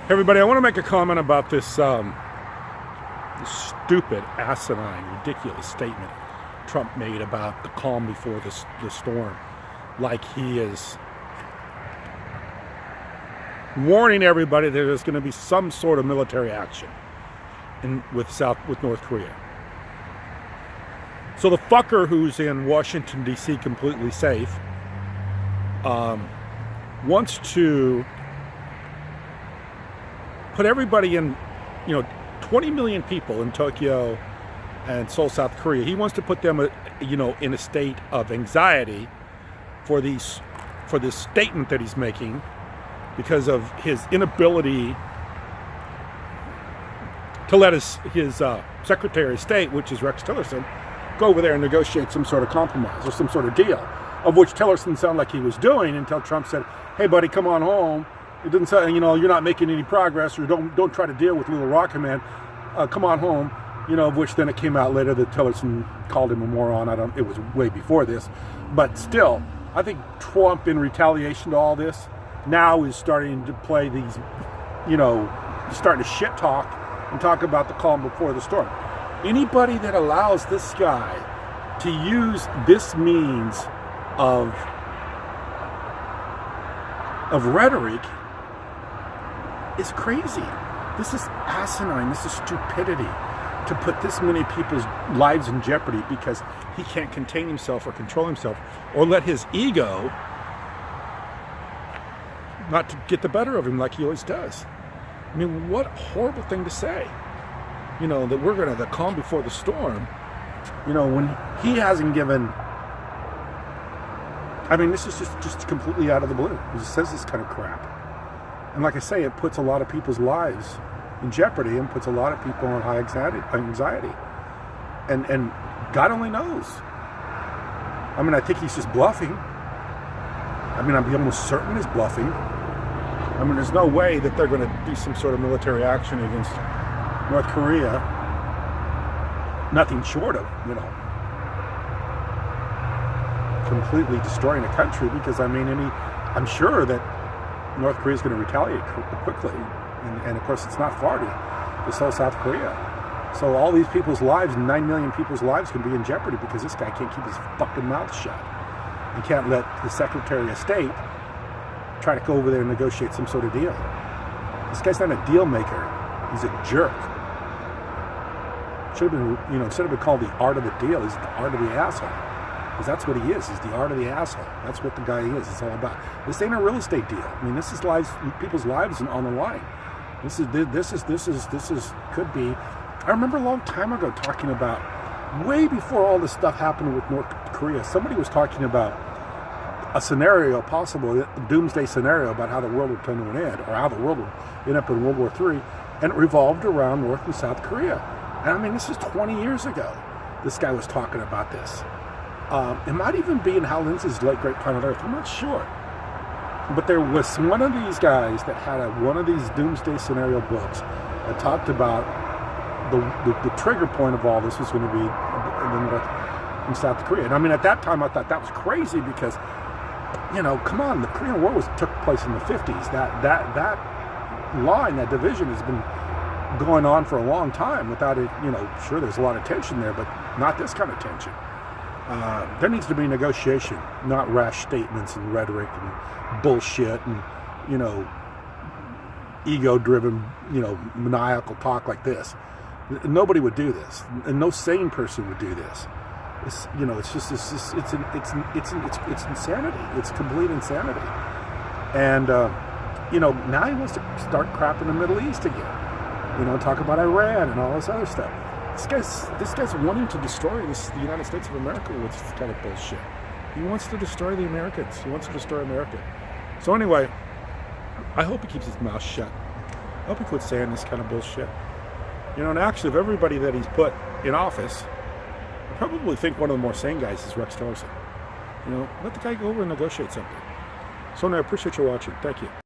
Hey everybody, I want to make a comment about this stupid, asinine, ridiculous statement Trump made about the calm before the storm. Like he is warning everybody that there's going to be some sort of military action with North Korea. So the fucker who's in Washington, D.C. completely safe wants to put everybody in, 20 million people in Tokyo and Seoul, South Korea. He wants to put them, in a state of anxiety for this statement that he's making because of his inability to let his Secretary of State, which is Rex Tillerson, go over there and negotiate some sort of compromise or some sort of deal, of which Tillerson sounded like he was doing until Trump said, "Hey, buddy, come on home. It doesn't sound, you're not making any progress, or don't try to deal with Little Rocket Man. Come on home." Of which then it came out later that Tillerson called him a moron. It was way before this, but still, I think Trump, in retaliation to all this, now is starting to play these, starting to shit talk and talk about the calm before the storm. Anybody that allows this guy to use this means of rhetoric is crazy. This is asinine. This is stupidity to put this many people's lives in jeopardy because he can't contain himself or control himself or let his ego not to get the better of him like he always does. I mean, what a horrible thing to say. That we're going to the calm before the storm, when he hasn't given. I mean, this is just completely out of the blue. He just says this kind of crap. And like I say, it puts a lot of people's lives in jeopardy and puts a lot of people on high anxiety. And God only knows. I mean, I think he's just bluffing. I mean, I'm almost certain he's bluffing. I mean, there's no way that they're going to do some sort of military action against North Korea. Nothing short of, completely destroying a country, because I'm sure that North Korea is going to retaliate quickly, and of course it's not far to Seoul, South Korea. So all these people's lives, 9 million people's lives, can be in jeopardy because this guy can't keep his fucking mouth shut. He can't let the Secretary of State try to go over there and negotiate some sort of deal. This guy's not a deal maker. He's a jerk. Should have been, instead of being called the art of the deal, he's the art of the asshole. Because that's what he is. He's the art of the asshole. That's what the guy is. It's all about. This ain't a real estate deal. I mean, this is people's lives on the line. This could be. I remember a long time ago talking about, way before all this stuff happened with North Korea, somebody was talking about a scenario, possible doomsday scenario, about how the world would come to an end, or how the world would end up in World War III, and it revolved around North and South Korea. And I mean, this is 20 years ago. This guy was talking about this. It might even be in Hal Lindsey's Late Great Planet Earth. I'm not sure. But there was one of these guys that had one of these doomsday scenario books that talked about the trigger point of all this was going to be in North and South Korea. And I mean, at that time, I thought that was crazy because, come on, the Korean War took place in the 50s. That line, that division has been going on for a long time without it. Sure, there's a lot of tension there, but not this kind of tension. There needs to be negotiation, not rash statements and rhetoric and bullshit and, ego-driven, maniacal talk like this. Nobody would do this, and no sane person would do this. It's insanity. It's complete insanity. And now he wants to start crap in the Middle East again. Talk about Iran and all this other stuff. This guy's wanting to destroy the United States of America with this kind of bullshit. He wants to destroy the Americans. He wants to destroy America. So anyway, I hope he keeps his mouth shut. I hope he quits saying this kind of bullshit. And actually, of everybody that he's put in office, I probably think one of the more sane guys is Rex Tillerson. Let the guy go over and negotiate something. So anyway, I appreciate you watching. Thank you.